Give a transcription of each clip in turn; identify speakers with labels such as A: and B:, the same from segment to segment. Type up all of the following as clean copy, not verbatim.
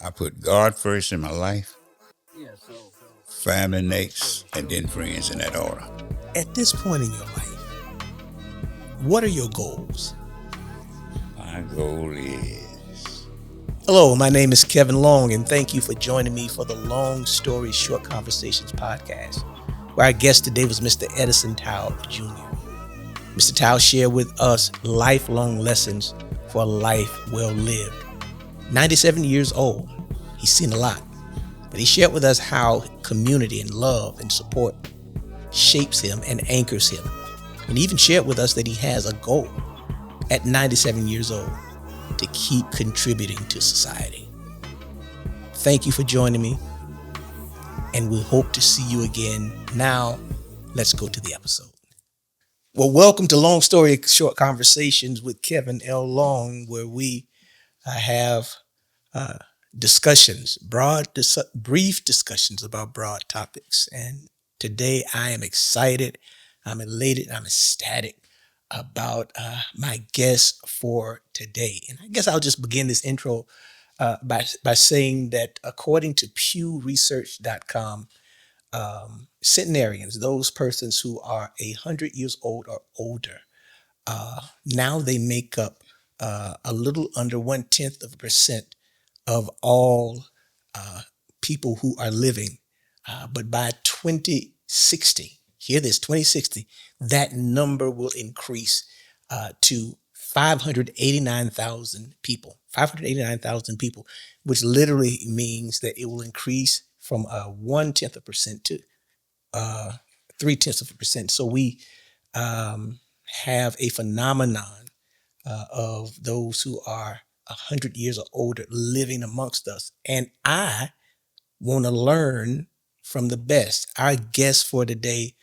A: I put God first in my life, family next, and then friends in that order.
B: At this point in your life, what are your goals?
A: My goal is
B: Hello, my name is Kevin Long, and thank you for joining me for the Long Story Short Conversations podcast, where our guest today was Mr. Edison Towe Jr. Mr. Towe shared with us lifelong lessons for a life well lived. 97 years old, he's seen a lot, but he shared with us how community and love and support shapes him and anchors him. And he even shared with us that he has a goal at 97 years old to keep contributing to society. Thank you for joining me, and we hope to see you again. Now, let's go to the episode. Well, welcome to Long Story Short Conversations with Kevin L. Long, where we have discussions, brief discussions about broad topics. And today I am excited, I'm elated, I'm ecstatic about my guest for today. And I guess I'll just begin this intro by saying that according to pewresearch.com, centenarians, those persons who are 100 years old or older, now they make up a little under 0.1% of all people who are living. But by 2060, hear this, 2060, that number will increase to 589,000 people. 589,000 people, which literally means that it will increase from 0.1% to 0.3%. So we have a phenomenon of those who are 100 years or older living amongst us. And I want to learn from the best. Our guest for today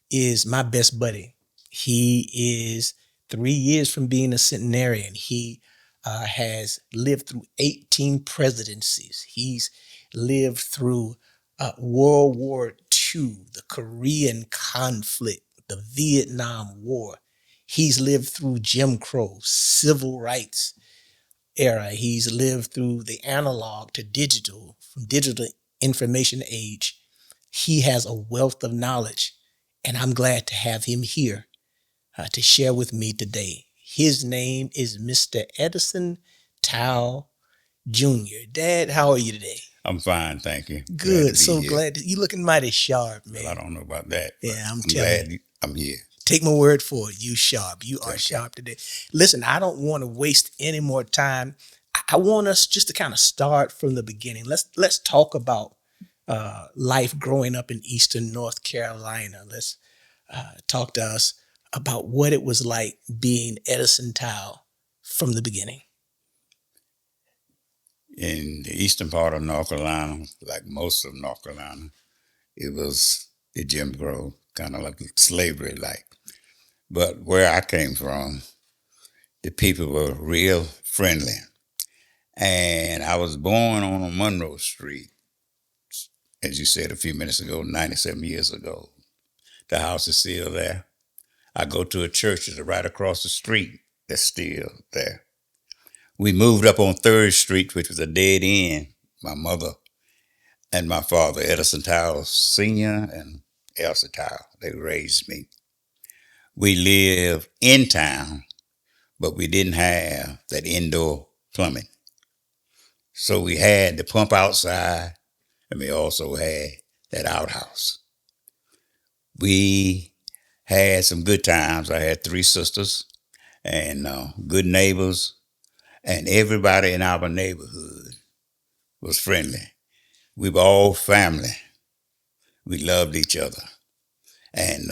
B: is my best buddy. He is 3 years from being a centenarian. He has lived through 18 presidencies. He's lived through World War II, the Korean conflict, the Vietnam War. He's lived through Jim Crow, civil rights era. He's lived through the analog to digital, from digital information age. He has a wealth of knowledge, and I'm glad to have him here to share with me today. His name is Mr. Edison Towe Jr. Dad, how are you today?
A: I'm fine, thank you.
B: Good, so glad. You looking mighty sharp, man.
A: Well, I don't know about that.
B: Yeah, I'm
A: glad
B: telling you.
A: I'm here.
B: Take my word for it. You sharp. You are sharp today. Listen, I don't want to waste any more time. I want us just to kind of start from the beginning. Let's talk about life growing up in Eastern North Carolina. Let's talk to us about what it was like being Edison Towe from the beginning.
A: In the eastern part of North Carolina, like most of North Carolina, it was the Jim Crow, kind of like slavery like. But where I came from, the people were real friendly. And I was born on Monroe Street, as you said a few minutes ago, 97 years ago. The house is still there. I go to a church that's right across the street that's still there. We moved up on 3rd Street, which was a dead end. My mother and my father, Edison Towe Sr. and Elsa Towe, they raised me. We lived in town, but we didn't have that indoor plumbing. So we had the pump outside, and we also had that outhouse. We had some good times. I had 3 sisters and good neighbors, and everybody in our neighborhood was friendly. We were all family. We loved each other. And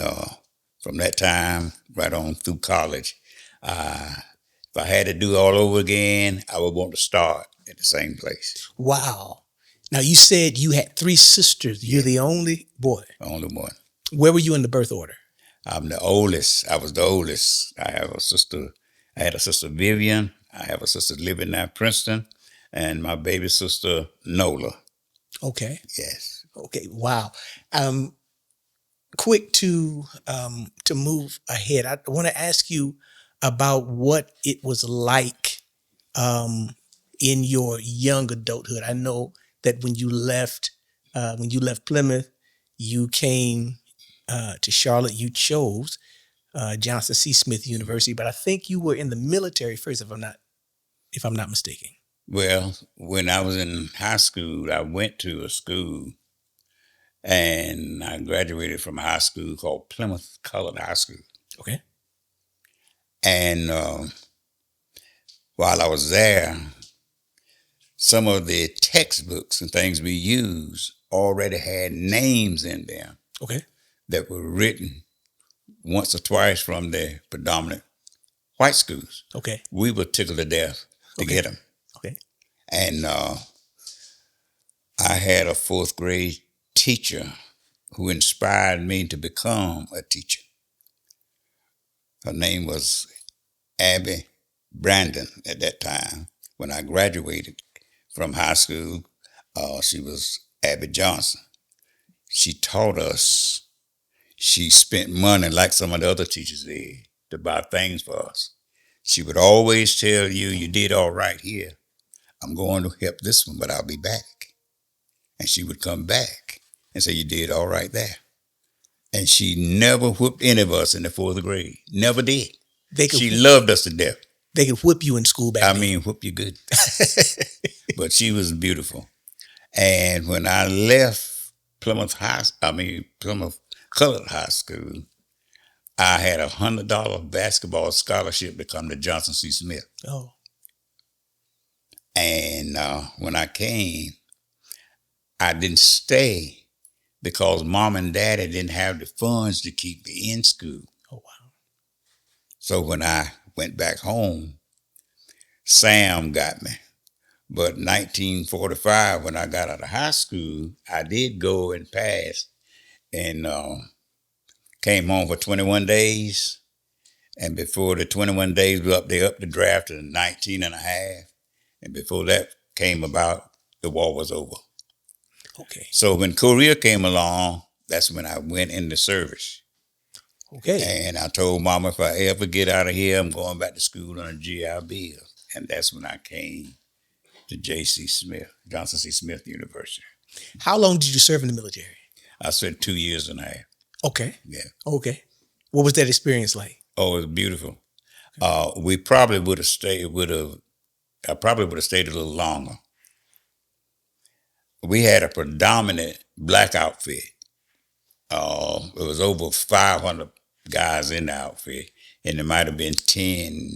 A: from that time right on through college, if I had to do it all over again, I would want to start at the same place.
B: Wow. Now, you said you had 3 sisters. You're the only boy.
A: Only one.
B: Where were you in the birth order?
A: I'm the oldest. I was the oldest. I had a sister Vivian. I have a sister living now in Princeton, and my baby sister Nola.
B: Okay.
A: Yes.
B: Okay. Wow. Quick to move ahead. I want to ask you about what it was like in your young adulthood? I know that when you left Plymouth, you came to Charlotte. You chose Johnson C. Smith University, but I think you were in the military first, if I'm not mistaken.
A: Well, when I was in high school, I went to a school and I graduated from a high school called Plymouth Colored High School.
B: Okay.
A: And while I was there, some of the textbooks and things we used already had names in them.
B: Okay.
A: That were written once or twice from the predominant white schools.
B: Okay.
A: We were tickled to death to get them.
B: Okay.
A: And I had a fourth grade teacher who inspired me to become a teacher. Her name was Abby Brandon at that time. When I graduated from high school, she was Abby Johnson. She taught us. She spent money like some of the other teachers did to buy things for us. She would always tell you, you did all right here. I'm going to help this one, but I'll be back. And she would come back and say, you did all right there. And she never whipped any of us in the fourth grade. Never did. She loved us to death.
B: They could whip you in school back then.
A: I mean, whip you good. But she was beautiful. And when I left Plymouth Colored High School, I had $100 basketball scholarship to come to Johnson C. Smith.
B: Oh.
A: And when I came, I didn't stay because mom and daddy didn't have the funds to keep me in school.
B: Oh, wow.
A: So when I went back home, Sam got me. But 1945, when I got out of high school, I did go and pass and came home for 21 days. And before the 21 days were up, they upped the draft to 19 and a half. And before that came about, the war was over.
B: Okay.
A: So when Korea came along, that's when I went into service.
B: Okay.
A: And I told Mama, if I ever get out of here, I'm going back to school on a GI Bill. And that's when I came to J.C. Smith, Johnson C. Smith University.
B: How long did you serve in the military?
A: I spent 2 years and a half.
B: Okay.
A: Yeah.
B: Okay. What was that experience like?
A: Oh, it was beautiful. We probably would have stayed. I probably would have stayed a little longer. We had a predominant black outfit. It was over 500 guys in the outfit, and there might have been 10,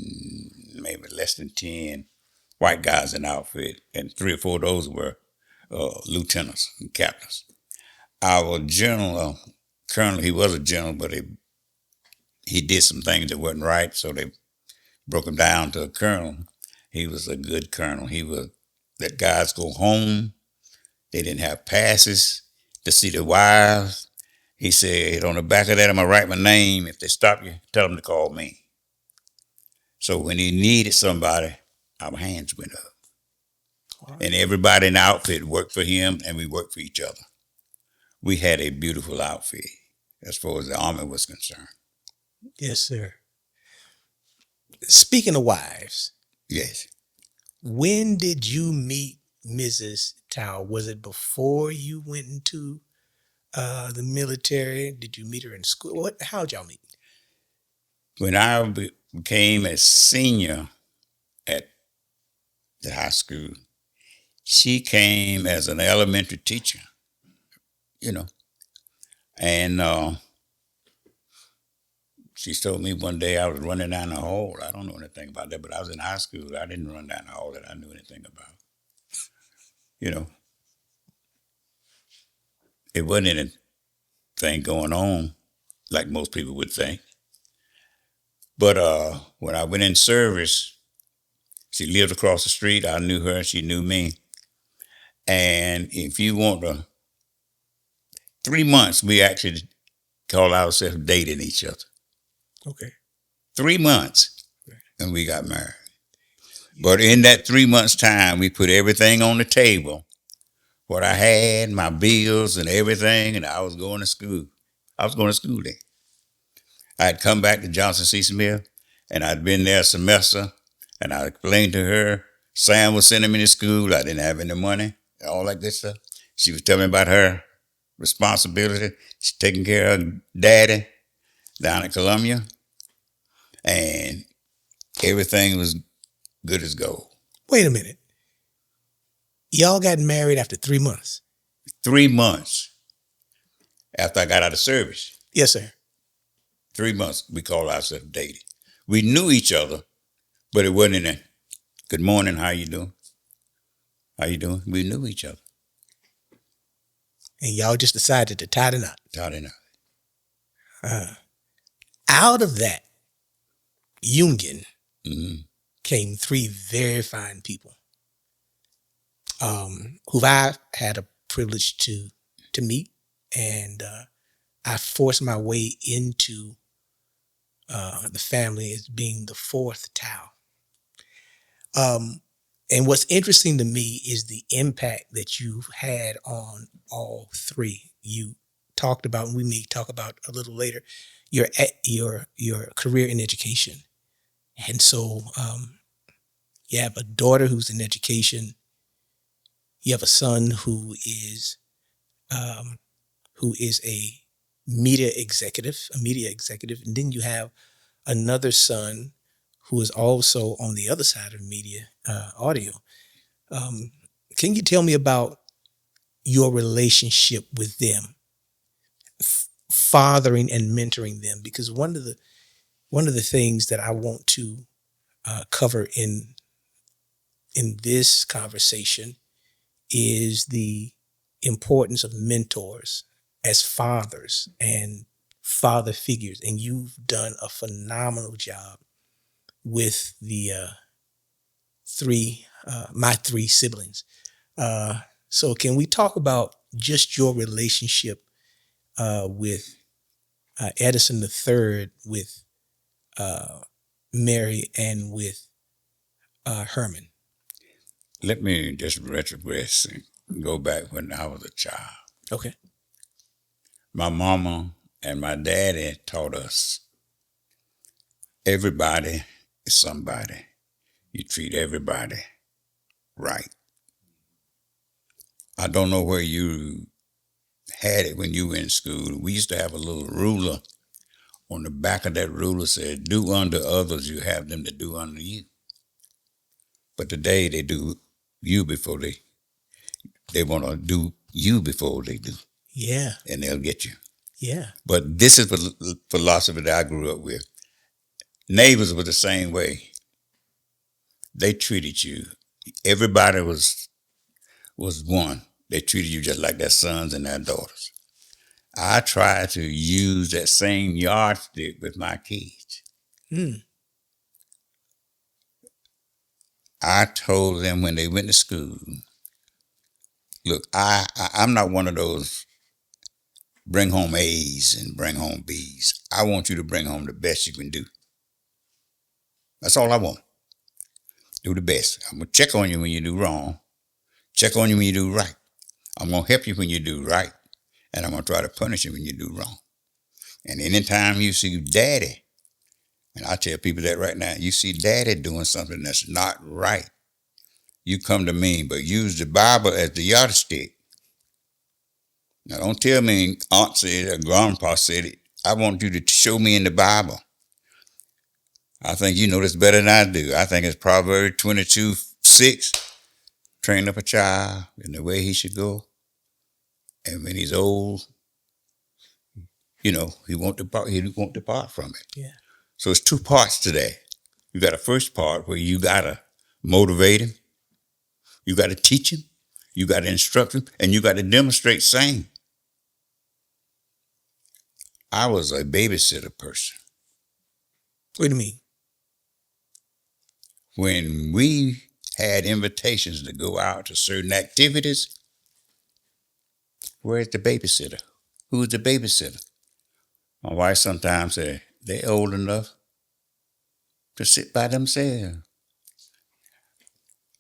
A: maybe less than 10 white guys in the outfit, and 3 or 4 of those were lieutenants and captains. Our general, colonel, he was a general, but he did some things that wasn't right, so they broke him down to a colonel. He was a good colonel. He would let guys go home. They didn't have passes to see their wives. He said, on the back of that, I'm going to write my name. If they stop you, tell them to call me. So when he needed somebody, our hands went up. Right. And everybody in the outfit worked for him, and we worked for each other. We had a beautiful outfit as far as the Army was concerned.
B: Yes, sir. Speaking of wives.
A: Yes.
B: When did you meet Mrs. Towe? Was it before you went into the military? Did you meet her in school? How'd y'all meet?
A: When I became a senior at the high school, she came as an elementary teacher, and she told me one day I was running down the hall. I don't know anything about that, but I was in high school. I didn't run down the hall that I knew anything about. It wasn't anything going on like most people would think. But when I went in service, she lived across the street. I knew her. She knew me. And if you want 3 months, we actually called ourselves dating each other.
B: Okay.
A: 3 months, and we got married. But in that 3 months' time, we put everything on the table. What I had, my bills and everything, and I was going to school. I was going to school then. I had come back to Johnson C. Smith, and I'd been there a semester, and I explained to her Sam was sending me to school. I didn't have any money, all that good stuff. She was telling me about her responsibility. She's taking care of daddy down in Columbia, and everything was good as gold.
B: Wait a minute. Y'all got married after 3 months?
A: 3 months after I got out of service.
B: Yes, sir.
A: 3 months, we called ourselves dating. We knew each other, but it wasn't in a good morning, how you doing? How you doing? We knew each other.
B: And y'all just decided to tie the knot.
A: Tied it up.
B: Out of that union
A: Mm-hmm.
B: came 3 very fine people, who I had a privilege to meet, and I forced my way into the family as being the 4th Towe. And what's interesting to me is the impact that you've had on all 3. You talked about, and we may talk about a little later, your career in education. And so you have a daughter who's in education. You have a son who is a media executive, and then you have another son who is also on the other side of media, audio. Can you tell me about your relationship with them, fathering and mentoring them? Because one of the things that I want to cover in this conversation is the importance of mentors as fathers and father figures. And you've done a phenomenal job with the my 3 siblings. So can we talk about just your relationship with Edison III, with Mary, and with Herman?
A: Let me just retrogress and go back when I was a child.
B: Okay.
A: My mama and my daddy taught us everybody is somebody. You treat everybody right. I don't know where you had it when you were in school. We used to have a little ruler. On the back of that ruler said, do unto others, you have them to do unto you. But today they do you before they want to do you before they do.
B: Yeah.
A: And they'll get you.
B: Yeah.
A: But this is the philosophy that I grew up with. Neighbors were the same way. They treated you. Everybody was one. They treated you just like their sons and their daughters. I try to use that same yardstick with my kids. I told them when they went to school, look, I'm not one of those bring home A's and bring home B's. I want you to bring home the best you can do. That's all I want. Do the best. I'm going to check on you when you do wrong. Check on you when you do right. I'm going to help you when you do right. And I'm going to try to punish you when you do wrong. And anytime you see daddy, and I tell people that right now, you see daddy doing something that's not right, you come to me, but use the Bible as the yardstick. Now, don't tell me aunt said it or grandpa said it. I want you to show me in the Bible. I think you know this better than I do. I think it's Proverbs 22:6. Train up a child in the way he should go. And when he's old, he won't depart from it.
B: Yeah.
A: So it's 2 parts to that. You got a first part where you got to motivate him. You got to teach him. You got to instruct him. And you got to demonstrate same. I was a babysitter person.
B: What do you mean?
A: When we had invitations to go out to certain activities, where's the babysitter? Who's the babysitter? My wife sometimes said, they're old enough to sit by themselves.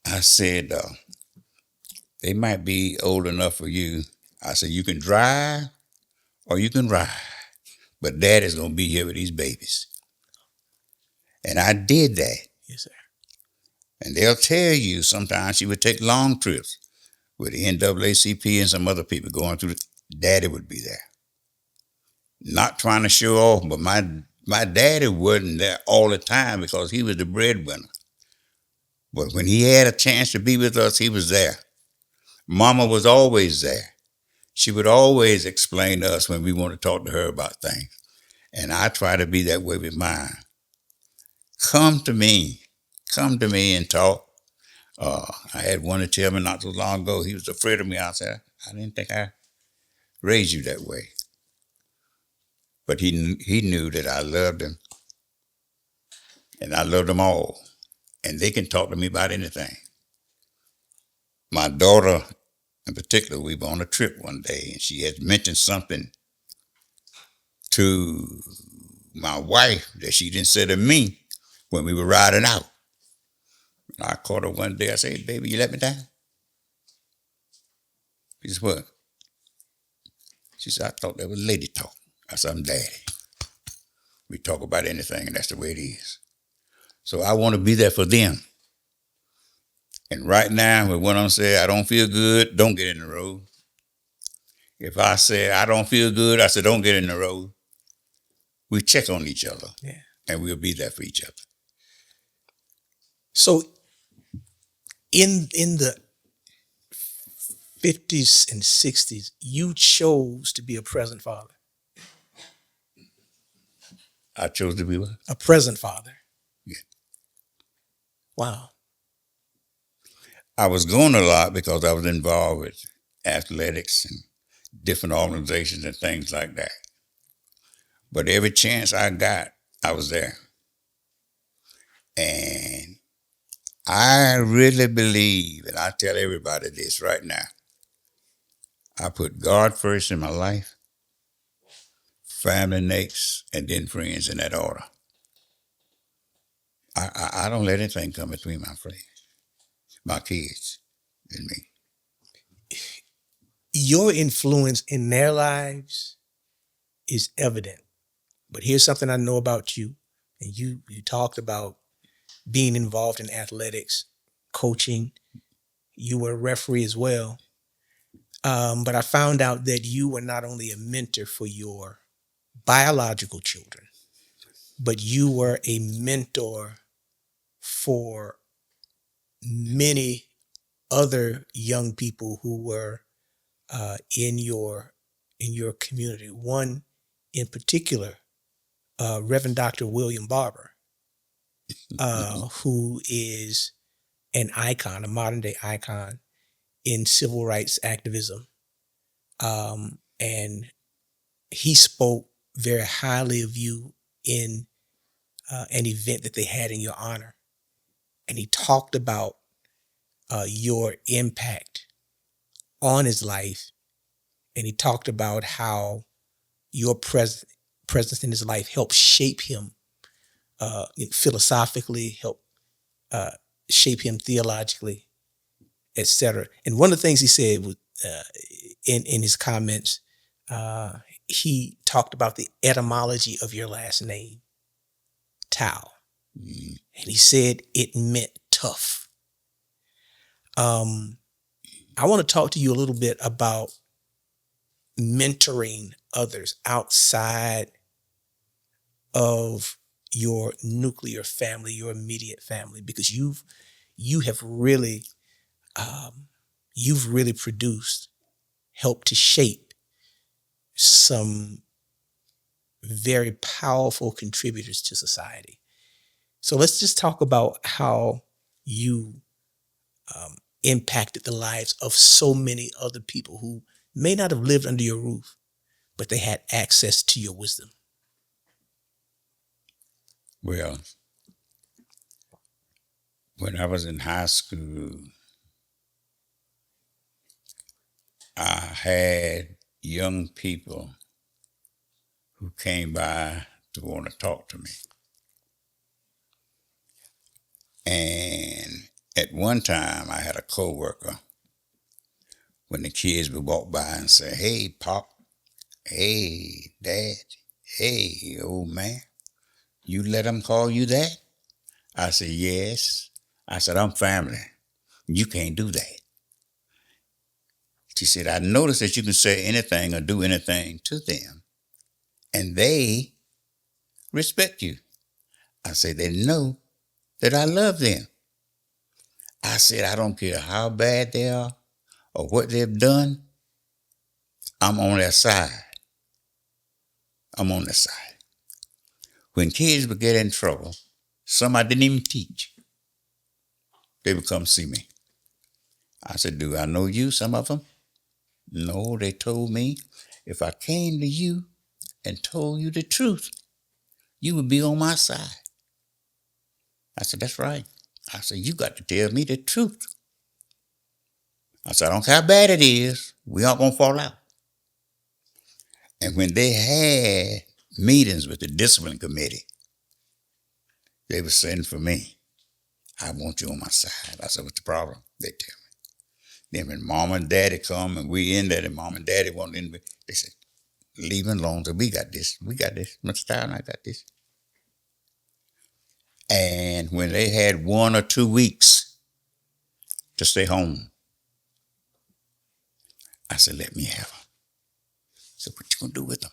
A: I said, they might be old enough for you. I said, you can drive or you can ride, but daddy's going to be here with these babies. And I did that.
B: Yes, sir.
A: And they'll tell you sometimes she would take long trips with the NAACP and some other people going through. Daddy would be there. Not trying to show off, but my daddy wasn't there all the time because he was the breadwinner. But when he had a chance to be with us, he was there. Mama was always there. She would always explain to us when we want to talk to her about things. And I try to be that way with mine. Come to me and talk. I had one to tell me not so long ago, he was afraid of me. I said, I didn't think I raised you that way. But he knew that I loved him. And I loved them all. And they can talk to me about anything. My daughter, in particular, we were on a trip one day, and she had mentioned something to my wife that she didn't say to me when we were riding out. And I caught her one day. I said, hey, baby, you let me down? She said, what? She said, I thought that was lady talk. I said, I'm daddy. We talk about anything, and that's the way it is. So I want to be there for them. And right now, with what I'm saying, I don't feel good, don't get in the road. If I say I don't feel good, I say don't get in the road. We check on each other, and we'll be there for each other.
B: So in the 50s and 60s, you chose to be a present father.
A: I chose to be what?
B: A present father.
A: Yeah.
B: Wow.
A: I was going a lot because I was involved with athletics and different organizations and things like that. But every chance I got, I was there. And I really believe, and I tell everybody this right now, I put God first in my life, family next, and then friends in that order. I don't let anything come between my friends, my kids, and me.
B: Your influence in their lives is evident. But here's something I know about you. And you talked about being involved in athletics, coaching. You were a referee as well. But I found out that you were not only a mentor for your biological children, but you were a mentor for many other young people who were in your community. One in particular, Reverend Dr. William Barber, who is an icon, a modern day icon in civil rights activism. And he spoke very highly of you in an event that they had in your honor. And he talked about your impact on his life. And he talked about how your presence in his life helped shape him philosophically, helped shape him theologically, etc. And one of the things he said was, in his comments, he talked about the etymology of your last name, Towe. And he said it meant tough. I want to talk to you a little bit about mentoring others outside of your nuclear family, your immediate family, because you've really produced, helped to shape some very powerful contributors to society. So let's just talk about how you impacted the lives of so many other people who may not have lived under your roof, but they had access to your wisdom.
A: Well, when I was in high school, I had young people who came by to want to talk to me. And at one time, I had a coworker, when the kids would walk by and say, hey, Pop, hey, Dad, hey, old man, you let them call you that? I said, yes, I said, I'm family. You can't do that. She said, I noticed that you can say anything or do anything to them, and they respect you. I said, they know that I love them. I said, I don't care how bad they are or what they've done. I'm on their side. I'm on their side. When kids would get in trouble, some I didn't even teach, they would come see me. I said, do I know you, some of them? No, they told me if I came to you and told you the truth, you would be on my side. I said, that's right. I said, you got to tell me the truth. I said, I don't care how bad it is, we aren't going to fall out. And when they had meetings with the discipline committee, they were saying for me, I want you on my side. I said, what's the problem? They tell me. Then when mom and daddy come and we in there and mom and daddy want in, they said, leave him alone. So we got this. Mr. Towe and I got this. And when they had 1 or 2 weeks to stay home, I said, let me have them. So what you gonna do with them?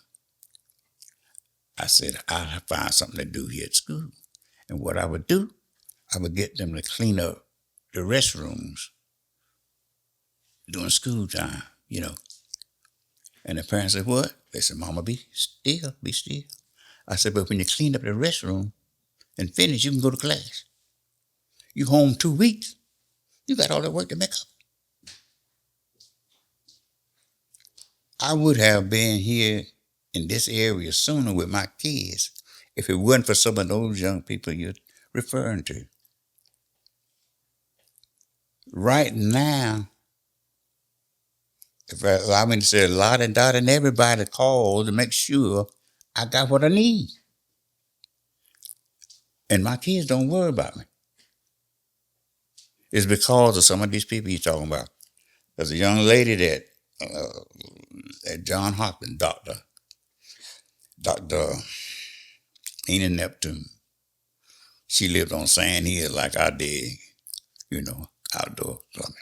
A: I said, I'll find something to do here at school. And what I would do, I would get them to clean up the restrooms during school time, you know. And the parents said, what? They said, Mama, be still, be still. I said, but when you clean up the restroom and finish, you can go to class. You home 2 weeks, you got all that work to make up. I would have been here in this area sooner with my kids if it wasn't for some of those young people you're referring to. Right now, if I allow me to say, Lot and Dot and everybody called to make sure I got what I need. And my kids don't worry about me. It's because of some of these people you're talking about. There's a young lady that at John Hopkins, Dr. Ena Neptune. She lived on Sand Hill like I did, you know, outdoor plumbing.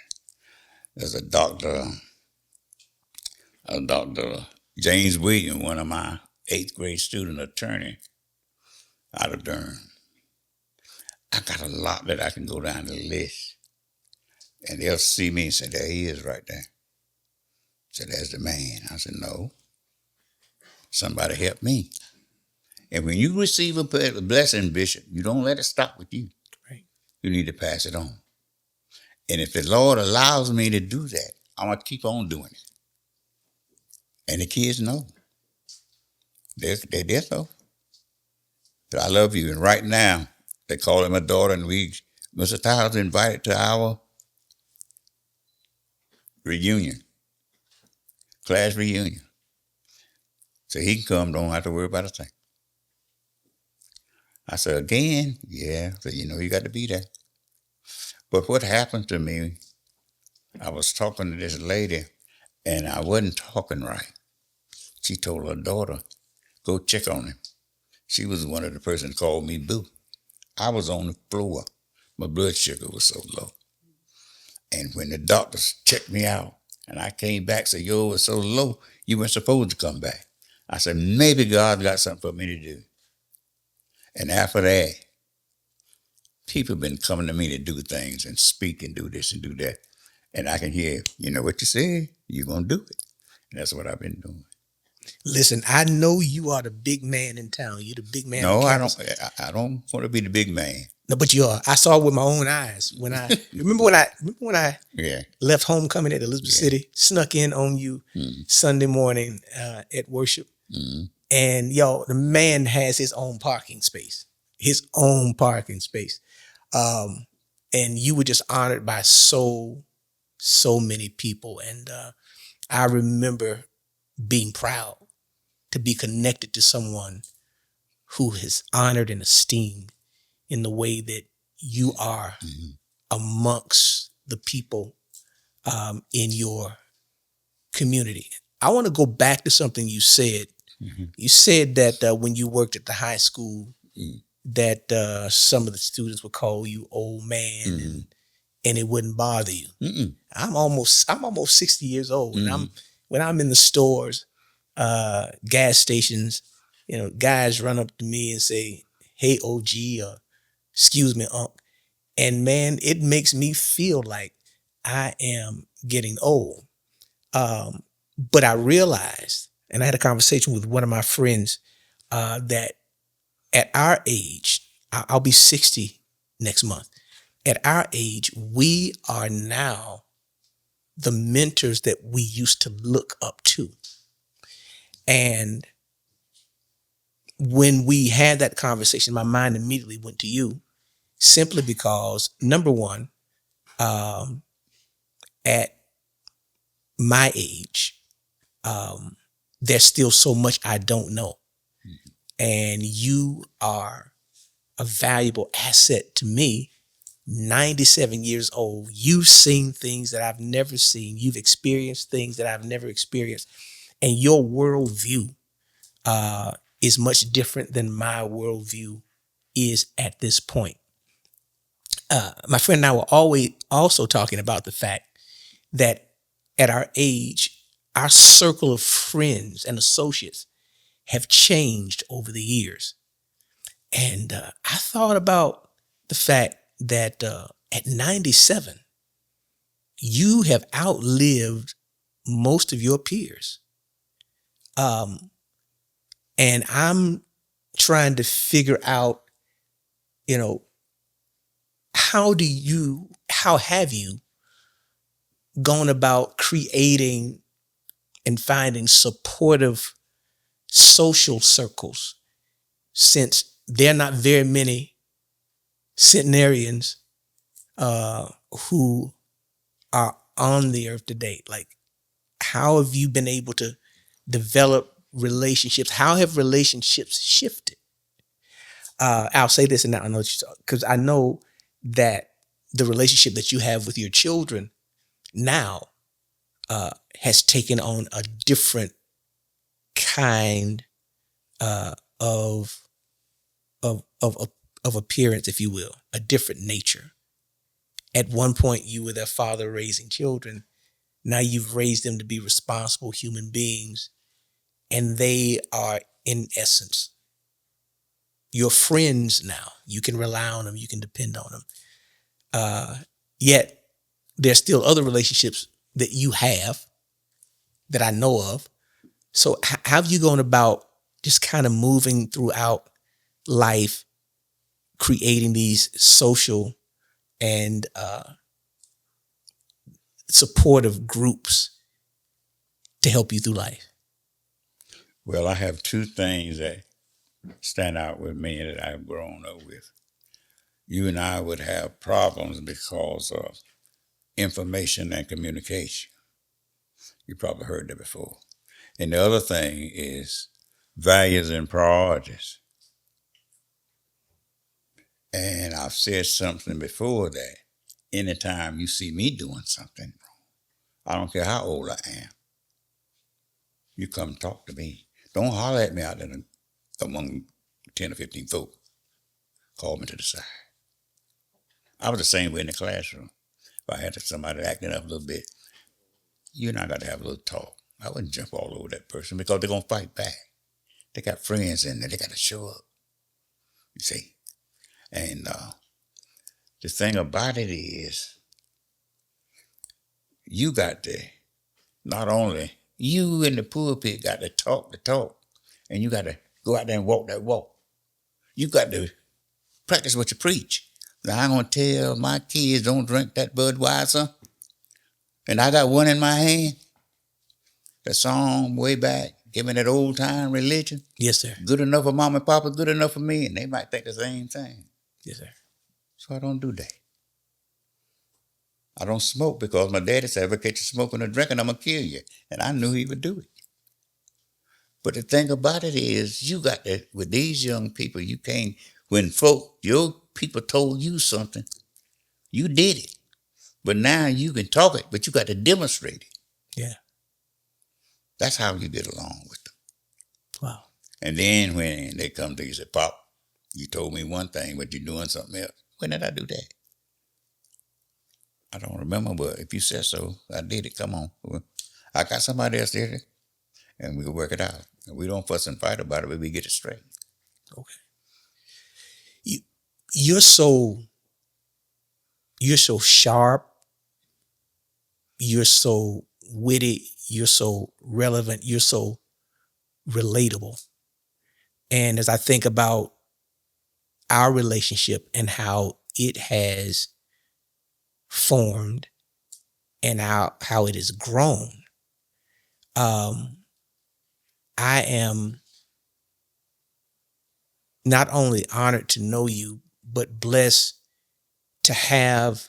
A: There's a Dr. James Williams, one of my 8th grade student attorney out of Durham. I got a lot that I can go down the list. And they'll see me and say, there he is right there. So there's the man. I said, no. Somebody help me. And when you receive a blessing, Bishop, you don't let it stop with you.
B: Right.
A: You need to pass it on. And if the Lord allows me to do that, I'm going to keep on doing it. And the kids know. They're there, though. That I love you. And right now, they call him my daughter, and Mr. Towe's invited to our reunion, class reunion. So he can come, don't have to worry about a thing. I said, again, yeah. So, you know, you got to be there. But what happened to me, I was talking to this lady, and I wasn't talking right. She told her daughter, go check on him. She was one of the person that called me Boo. I was on the floor. My blood sugar was so low. And when the doctors checked me out, and I came back, said, yo, it was so low, you weren't supposed to come back. I said, maybe God got something for me to do. And after that, people been coming to me to do things and speak and do this and do that. And I can hear, you know what you said, you're going to do it. And that's what I've been doing.
B: Listen, I know you are the big man in town. You're the big man.
A: No, I don't want to be the big man.
B: No, but you are. I saw it with my own eyes when I remember when I left homecoming at Elizabeth City, snuck in on you Sunday morning at worship, and the man has his own parking space, and you were just honored by so many people, and I remember being proud to be connected to someone who is honored and esteemed in the way that you are amongst the people in your community. I want to go back to something you said. You said that when you worked at the high school, that some of the students would call you old man, and it wouldn't bother you. I'm almost 60 years old, and when I'm in the stores, gas stations, guys run up to me and say, "Hey, OG," or "Excuse me, Unc," and man, it makes me feel like I am getting old. But I realized, and I had a conversation with one of my friends, that at our age, I'll be 60 next month. At our age, we are now the mentors that we used to look up to. And when we had that conversation, my mind immediately went to you, simply because, number one, at my age, there's still so much I don't know. And you are a valuable asset to me. 97 years old. You've seen things that I've never seen. You've experienced things that I've never experienced. And your worldview is much different than my worldview is at this point. My friend and I were always also talking about the fact that at our age, our circle of friends and associates have changed over the years. And I thought about the fact that at 97, you have outlived most of your peers. And I'm trying to figure out, how have you gone about creating and finding supportive social circles, since there are not very many centenarians who are on the earth today? Like, how have you been able to develop relationships? How have relationships shifted? I'll say this, and I know because I know that the relationship that you have with your children now has taken on a different kind of appearance, if you will, a different nature. At one point, you were their father raising children. Now you've raised them to be responsible human beings, and they are, in essence, your friends now. You can rely on them. You can depend on them. Yet there's still other relationships that you have that I know of. So how have you gone about just kind of moving throughout life, creating these social and supportive groups to help you through life?
A: Well, I have two things that stand out with me that I've grown up with. You and I would have problems because of information and communication. You probably heard that before. And the other thing is values and priorities. And I've said something before that anytime you see me doing something wrong, I don't care how old I am, you come talk to me. Don't holler at me out there among 10 or 15 folk. Call me to the side. I was the same way in the classroom. If I had somebody acting up a little bit, you and I got to have a little talk. I wouldn't jump all over that person because they're going to fight back. They got friends in there. They got to show up. You see? And the thing about it is, you got to, not only, you in the pulpit got to talk the talk, and you got to go out there and walk that walk. You got to practice what you preach. Now, I'm going to tell my kids, don't drink that Budweiser. And I got one in my hand. The song way back, give me that old time religion.
B: Yes, sir.
A: Good enough for mom and papa, good enough for me. And they might think the same thing.
B: Yes, sir.
A: So I don't do that. I don't smoke because my daddy said, if I catch you smoking or drinking, I'm going to kill you. And I knew he would do it. But the thing about it is, you got to, with these young people, you can't, when your people told you something, you did it. But now you can talk it, but you got to demonstrate it.
B: Yeah.
A: That's how you get along with them.
B: Wow.
A: And then when they come to you and say, Pop, You told me one thing, but you're doing something else. When did I do that? I don't remember, but if you said so, I did it. Come on. Well, I got somebody else there, and we'll work it out. And we don't fuss and fight about it, but we get it straight.
B: Okay. You're so sharp. You're so witty. You're so relevant. You're so relatable. And as I think about our relationship and how it has formed and how it has grown, I am not only honored to know you, but blessed to have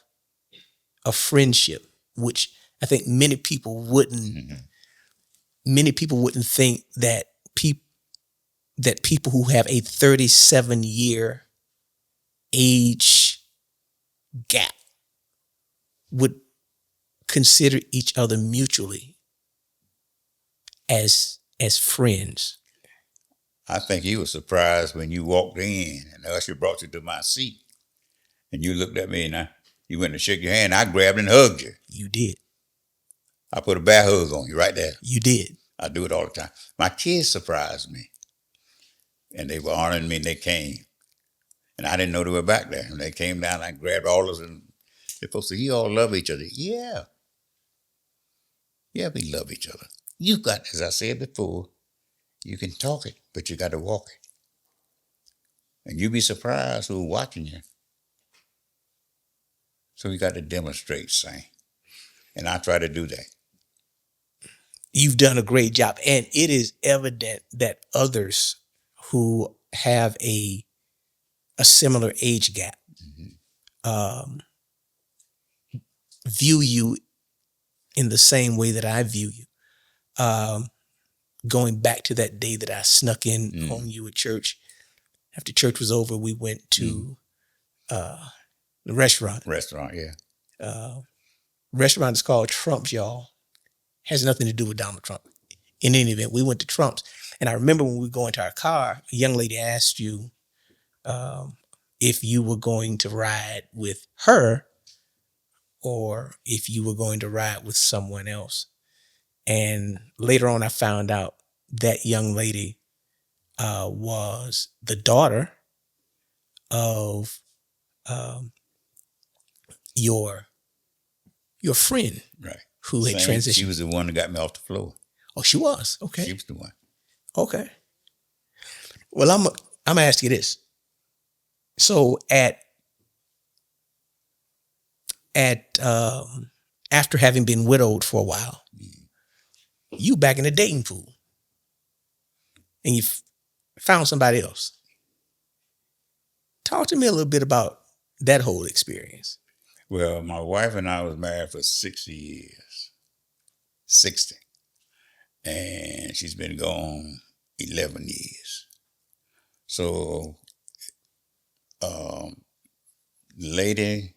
B: a friendship, which I think many people wouldn't think that people who have a 37-year age gap would consider each other mutually as friends.
A: I think you were surprised when you walked in and the usher brought you to my seat. And you looked at me and you went to shake your hand. I grabbed and hugged you.
B: You did.
A: I put a bear hug on you right there.
B: You did.
A: I do it all the time. My kids surprised me. And they were honoring me and they came. And I didn't know they were back there. And they came down and I grabbed all of them. They're supposed to, you all love each other. Yeah. Yeah, we love each other. You got, as I said before, you can talk it, but you got to walk it. And you'd be surprised who's watching you. So you got to demonstrate, same. And I try to do that.
B: You've done a great job. And it is evident that others who have a similar age gap view you in the same way that I view you. Going back to that day that I snuck in on you at church. After church was over, we went to the restaurant.
A: Restaurant, yeah.
B: Restaurant is called Trump's, y'all. Has nothing to do with Donald Trump. In any event, we went to Trump's. And I remember when we were going to our car, a young lady asked you if you were going to ride with her or if you were going to ride with someone else. And later on, I found out that young lady was the daughter of your friend,
A: right?
B: Who had transitioned.
A: She was the one that got me off the floor.
B: Oh, she was. Okay.
A: She was the one.
B: Okay. Well, I'm gonna ask you this. So after having been widowed for a while, you back in the dating pool, and you found somebody else. Talk to me a little bit about that whole experience.
A: Well, my wife and I was married for 60 years. 60. And she's been gone 11 years. So, the lady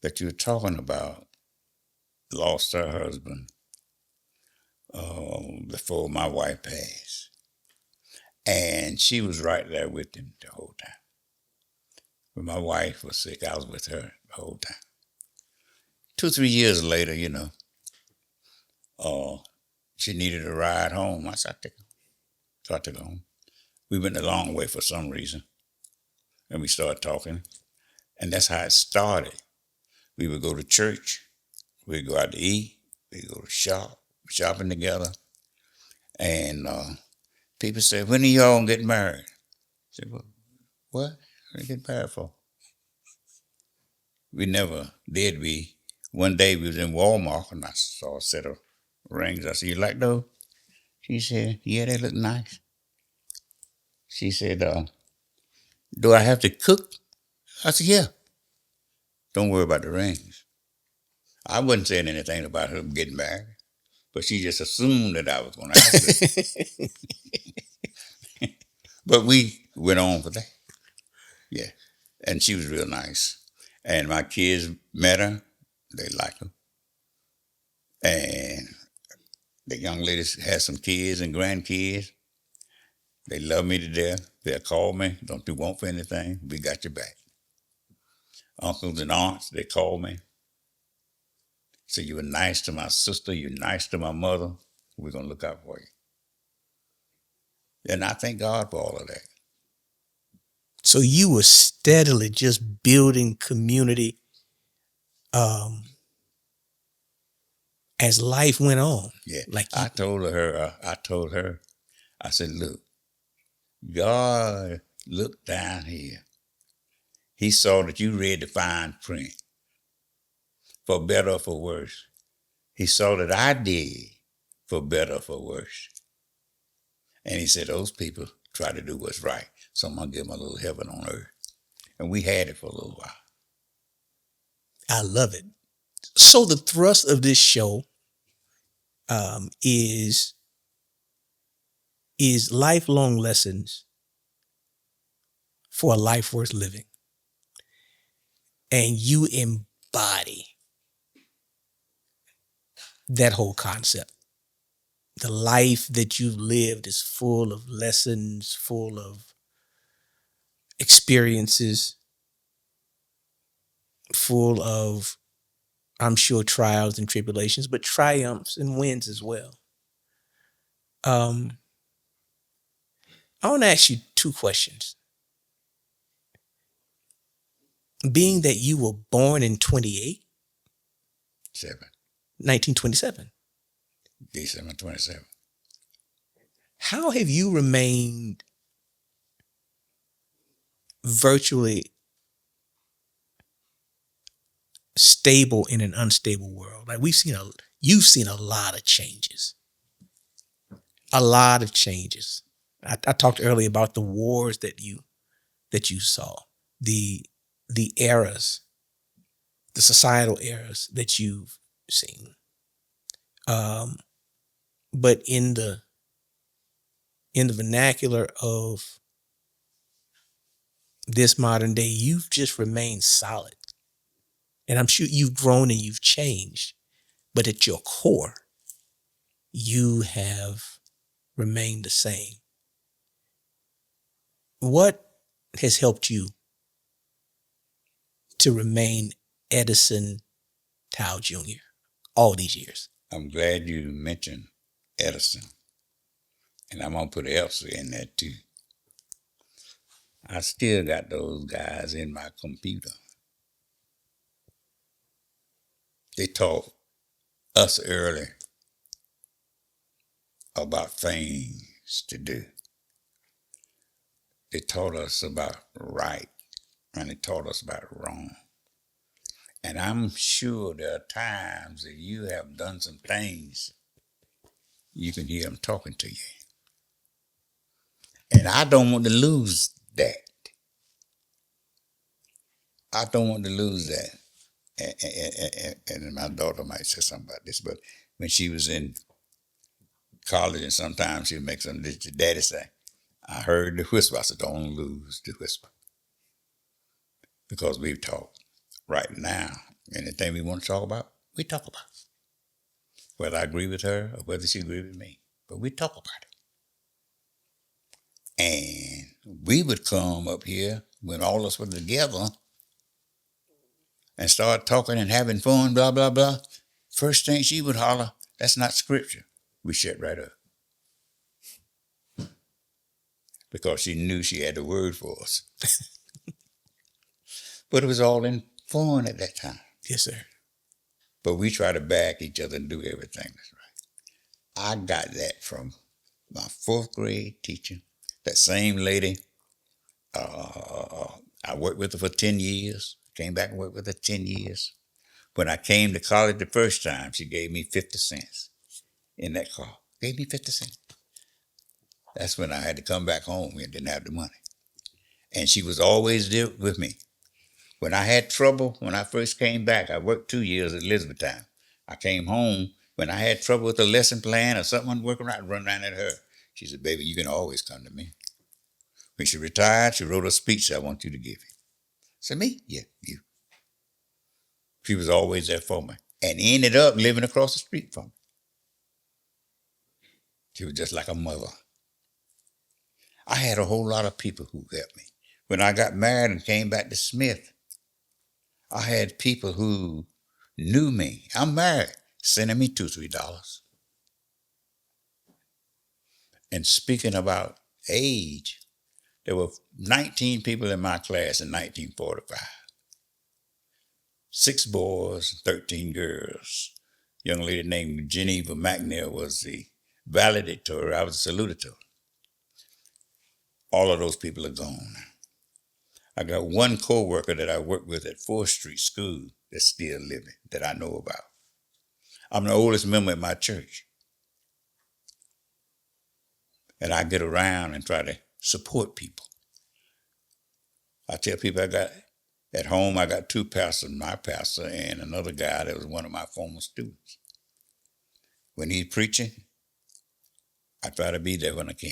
A: that you're talking about lost her husband before my wife passed. And she was right there with him the whole time. When my wife was sick, I was with her the whole time. 2-3 years later, she needed a ride home. I said, I take her. So I took her home. We went a long way for some reason. And we started talking. And that's how it started. We would go to church. We'd go out to eat. We'd go to shopping together. And people said, when are y'all going to get married? I said, well, what? What are you getting married for? We never did. One day we was in Walmart and I saw a set of rings. I said, you like those? She said, yeah, they look nice. She said, do I have to cook? I said, yeah. Don't worry about the rings. I wasn't saying anything about her getting married, but she just assumed that I was going to ask her. But we went on for that. Yeah. And she was real nice. And my kids met her. They liked her. And the young lady had some kids and grandkids. They love me to death. They'll call me. Don't you want for anything? We got your back. Uncles and aunts, they call me. Say, you were nice to my sister. You're nice to my mother. We're going to look out for you. And I thank God for all of that.
B: So you were steadily just building community as life went on.
A: Yeah.
B: Like
A: I told her, I said, look, God looked down here. He saw that you read the fine print, for better or for worse. He saw that I did, for better or for worse. And he said, those people try to do what's right. So I'm going to give them a little heaven on earth. And we had it for a little while.
B: I love it. So the thrust of this show is lifelong lessons for a life worth living. And you embody that whole concept. The life that you've lived is full of lessons, full of experiences, full of, I'm sure, trials and tribulations, but triumphs and wins as well. I want to ask you two questions. Being that you were born in 1927.
A: December 27.
B: How have you remained virtually stable in an unstable world? Like you've seen a lot of changes. A lot of changes. I talked earlier about the wars that you saw, the eras, the societal eras that you've seen. But in the vernacular of this modern day, you've just remained solid. And I'm sure you've grown and you've changed, but at your core, you have remained the same. What has helped you to remain Edison Towe Jr. all these years?
A: I'm glad you mentioned Edison. And I'm going to put Elsa in there too. I still got those guys in my computer. They taught us early about things to do. They taught us about right, and they taught us about wrong. And I'm sure there are times that you have done some things, you can hear them talking to you. And I don't want to lose that. I don't want to lose that. And my daughter might say something about this, but when she was in college and sometimes she'd make something that your daddy say, I heard the whisper. I said, don't lose the whisper. Because we've talked right now. Anything we want to talk about, we talk about. Whether I agree with her or whether she agree with me. But we talk about it. And we would come up here when all of us were together and start talking and having fun, blah, blah, blah. First thing she would holler, that's not scripture. We shut right up. Because she knew she had the word for us. But it was all in fun at that time.
B: Yes, sir.
A: But we try to back each other and do everything that's right. I got that from my fourth grade teacher. That same lady, I worked with her for 10 years. Came back and worked with her 10 years. When I came to college the first time, she gave me 50 cents in that car. Gave me 50 cents. That's when I had to come back home and didn't have the money. And she was always there with me. When I had trouble, when I first came back, I worked 2 years at Elizabethtown. I came home. When I had trouble with a lesson plan or something wasn't working right, I'd run around at her. She said, baby, you can always come to me. When she retired, she wrote a speech I want you to give you. I said, me? Yeah, you. She was always there for me and ended up living across the street from me. She was just like a mother. I had a whole lot of people who helped me. When I got married and came back to Smith, I had people who knew me. I'm married, sending me $2, $3. And speaking about age, there were 19 people in my class in 1945. 6 boys, 13 girls. A young lady named Geneva McNair was the valedictorian. I was the salutator. All of those people are gone. I got one co-worker that I worked with at 4th Street School that's still living, that I know about. I'm the oldest member in my church. And I get around and try to support people. I tell people at home, I got 2 pastors, my pastor and another guy that was one of my former students. When he's preaching, I try to be there when I can.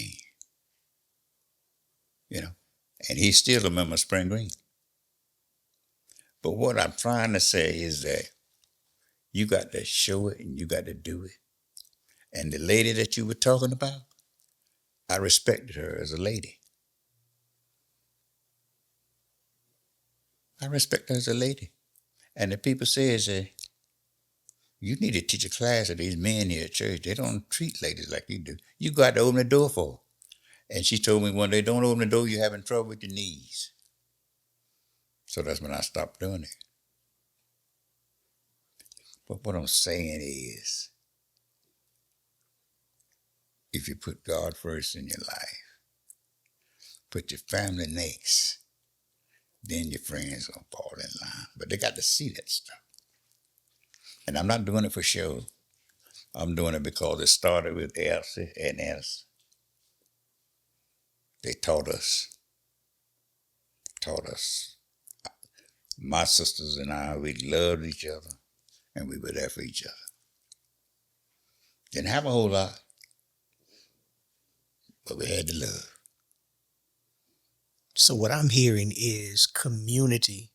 A: And he's still a member of Spring Green. But what I'm trying to say is that you got to show it and you got to do it. And the lady that you were talking about, I respected her as a lady. I respect her as a lady. And the people say, you need to teach a class of these men here at church. They don't treat ladies like you do. You got to open the door for them. And she told me one day, don't open the door, you're having trouble with your knees. So that's when I stopped doing it. But what I'm saying is, if you put God first in your life, put your family next, then your friends will fall in line. But they got to see that stuff. And I'm not doing it for show. I'm doing it because it started with Elsie and Edison. They taught us. My sisters and I, we loved each other, and we were there for each other. Didn't have a whole lot, but we had the love.
B: So what I'm hearing is community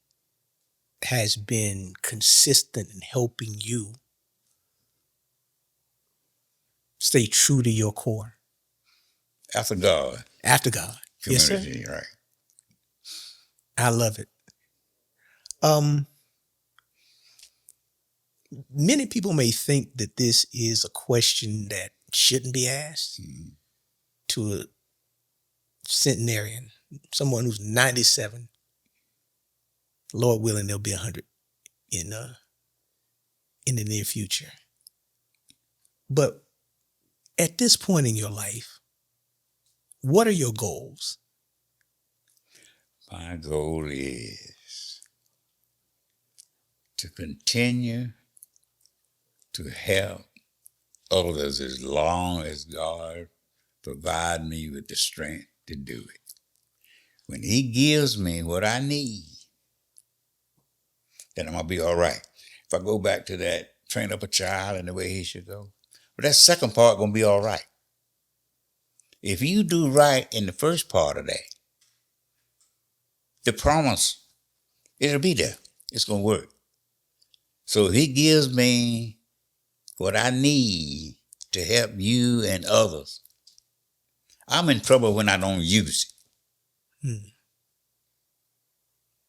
B: has been consistent in helping you stay true to your core.
A: After God.
B: After God.
A: Community,
B: yes, sir.
A: Right.
B: I love it. Many people may think that this is a question that shouldn't be asked to a centenarian, someone who's 97. Lord willing, they'll be 100 in the near future. But at this point in your life, what are your goals?
A: My goal is to continue to help others as long as God provides me with the strength to do it. When He gives me what I need, then I'm going to be all right. If I go back to that, train up a child in the way he should go, but that second part going to be all right. If you do right in the first part of that, the promise, it'll be there. It's going to work. So if He gives me what I need to help you and others, I'm in trouble when I don't use it.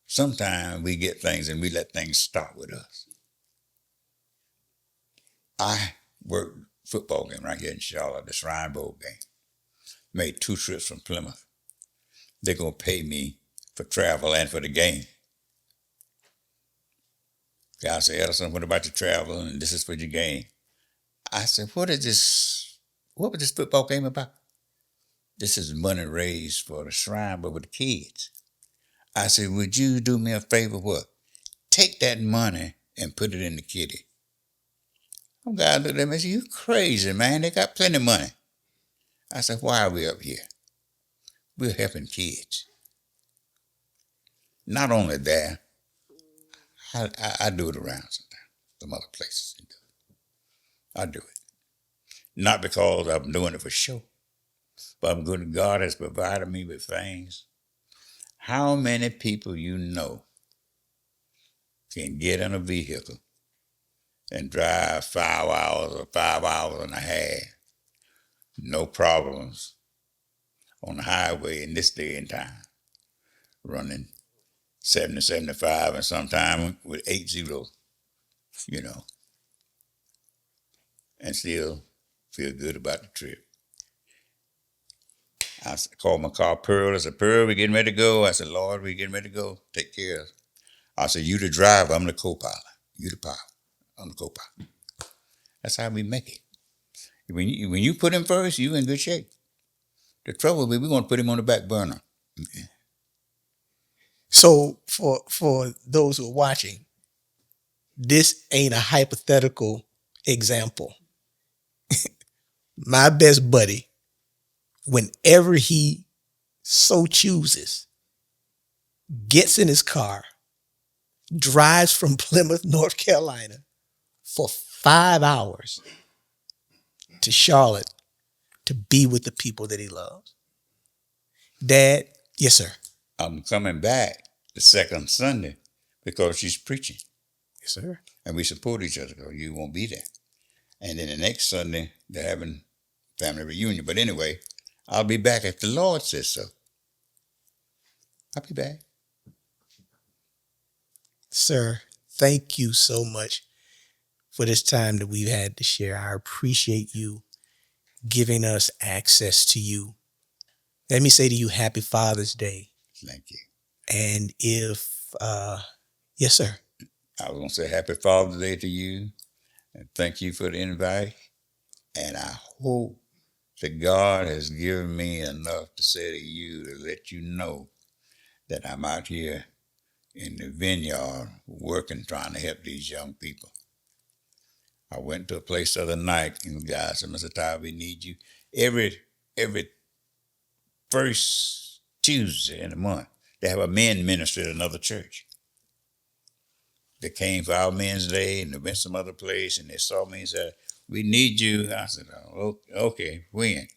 A: Sometimes we get things and we let things start with us. I worked football game right here in Charlotte, the Shrine Bowl game. Made 2 trips from Plymouth. They're going to pay me for travel and for the game. Guy said, Edison, what about your travel? And this is for your game. I said, what was this football game about? This is money raised for the Shrine Bowl with the kids. I said, would you do me a favor? What? Take that money and put it in the kitty. Some guy looked at me and said, you crazy, man. They got plenty of money. I said, why are we up here? We're helping kids. Not only that, I do it around sometimes, some other places. I do it. Not because I'm doing it for show, but I'm good. God has provided me with things. How many people you know can get in a vehicle and drive 5 hours or 5 hours and a half, no problems, on the highway in this day and time, running 70, 75, and sometime with 80, you know, and still feel good about the trip. I called my car Pearl. I said, Pearl, we getting ready to go. I said, Lord, we getting ready to go. Take care of us. I said, you the driver, I'm the co-pilot. You the pilot, I'm the co-pilot. That's how we make it. When you put him first, you in good shape. The trouble is we're going to put him on the back burner. Okay.
B: So for those who are watching, this ain't a hypothetical example. My best buddy, whenever he so chooses, gets in his car, drives from Plymouth, North Carolina for 5 hours to Charlotte to be with the people that he loves. Dad, yes, sir.
A: I'm coming back the second Sunday because she's preaching.
B: Yes, sir.
A: And we support each other because you won't be there. And then the next Sunday, they're having family reunion. But anyway, I'll be back if the Lord says so. I'll be back.
B: Sir, thank you so much for this time that we've had to share. I appreciate you giving us access to you. Let me say to you, Happy Father's Day.
A: Thank you.
B: And if, yes, sir.
A: I was going to say Happy Father's Day to you. And thank you for the invite. And I hope that God has given me enough to say to you to let you know that I'm out here in the vineyard working, trying to help these young people. I went to a place the other night, and the guy said, Mr. Towe, we need you. Every first Tuesday in the month, they have a men ministry at another church. They came for our Men's Day, and they went some other place, and they saw me and said, we need you. I said, oh, okay, when?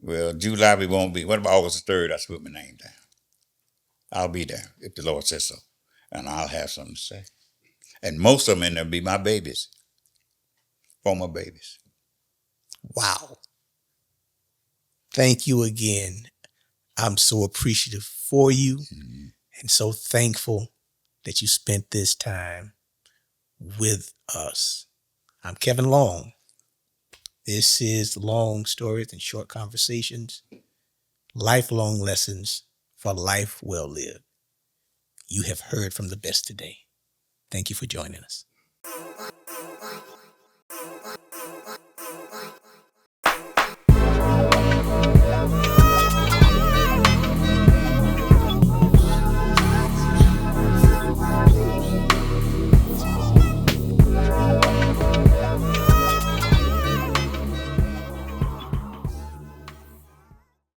A: Well, July we won't be. What about August the 3rd? I put my name down. I'll be there if the Lord says so. And I'll have something to say. And most of them in there be my babies, former babies.
B: Wow. Thank you again. I'm so appreciative for you and so thankful that you spent this time with us. I'm Kevin Long. This is Long Stories and Short Conversations, lifelong lessons for life well lived. You have heard from the best today. Thank you for joining us.